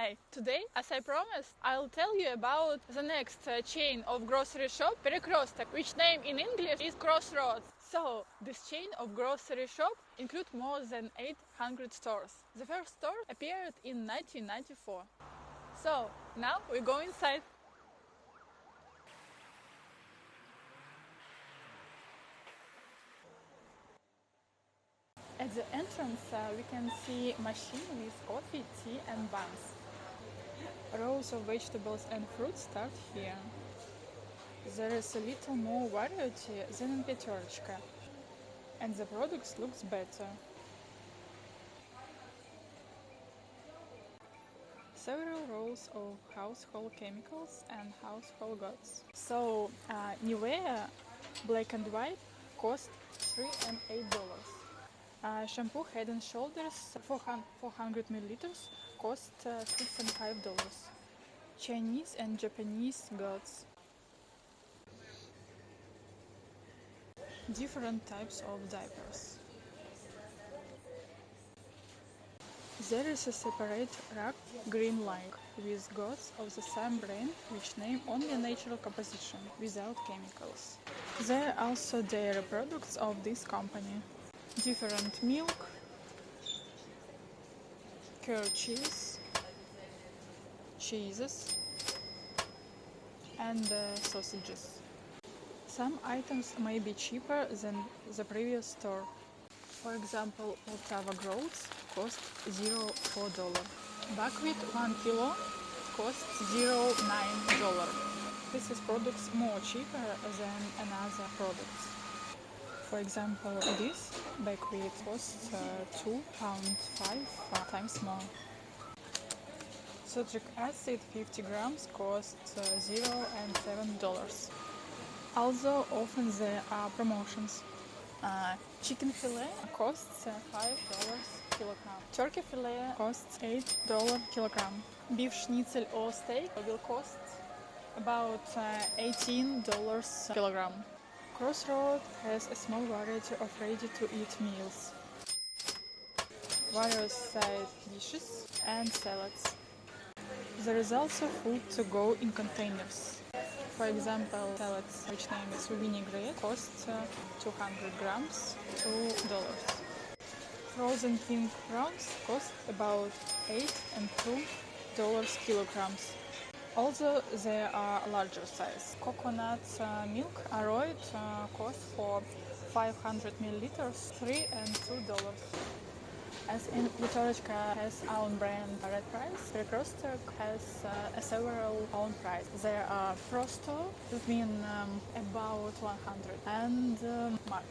Hi! Today, as I promised, I'll tell you about the next chain of grocery shop, Perekrestok, which name in English is Crossroads. So, this chain of grocery shop includes more than 800 stores. The first store appeared in 1994. So, now we go inside. At the entrance, we can see machine with coffee, tea and buns. Rows of vegetables and fruits start here. There is a little more variety than in Perekrestok, and the products looks better. Several rows of household chemicals and household goods. So Nivea black and white cost $3 and $8. Shampoo Head and Shoulders 400 milliliters cost $6 and $5. Chinese and Japanese goods. Different types of diapers. There is a separate rack, green line, with goods of the same brand which name only natural composition, without chemicals. There are also dairy products of this company. Different milk, curd cheese, cheeses, and sausages. Some items may be cheaper than the previous store. For example, Poltava groats cost $0.4. Buckwheat 1 kilo costs $0.9. This is products more cheaper than another products. For example, this buckwheat costs £2.5 times more. Citric acid 50 grams costs $0.7. Also, often there are promotions. Chicken fillet costs $5 kilogram. Turkey fillet costs $8 kilogram. Beef schnitzel or steak will cost about $18 kilogram. Crossroads has a small variety of ready-to-eat meals, various side dishes and salads. There is also food to go in containers. For example, salads, which name is vinaigrette, costs 200 grams, $2. Frozen pink prawns cost about $8 and $2 kilograms. Also, there are larger size. Coconut milk arrowed costs for 500 milliliters, $3 and $2. As in Perekrestok has own brand red price, Perekrestok has several own price. There are Prosto, that means about 100, and market.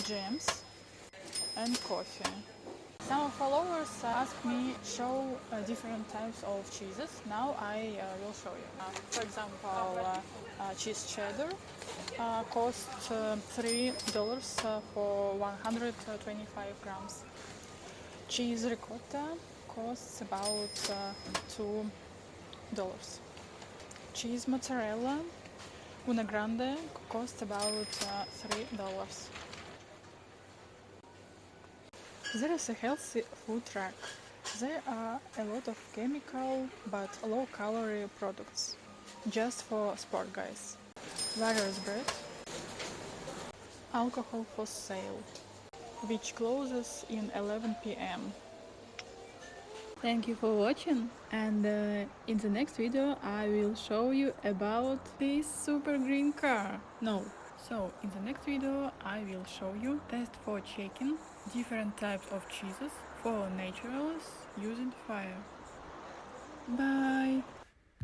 Jams and coffee. Some followers ask me show different types of cheeses. Now I will show you. For example, cheese cheddar costs $3 for 125 grams. Cheese ricotta costs about $2. Cheese mozzarella una grande costs about $3. There is a healthy food rack. There are a lot of chemical but low-calorie products, just for sport guys. Various bread, alcohol for sale, which closes in 11 p.m. Thank you for watching, and in the next video I will show you about this super green car. So in the next video I will show you test for checking different types of cheeses for naturals using fire. Bye!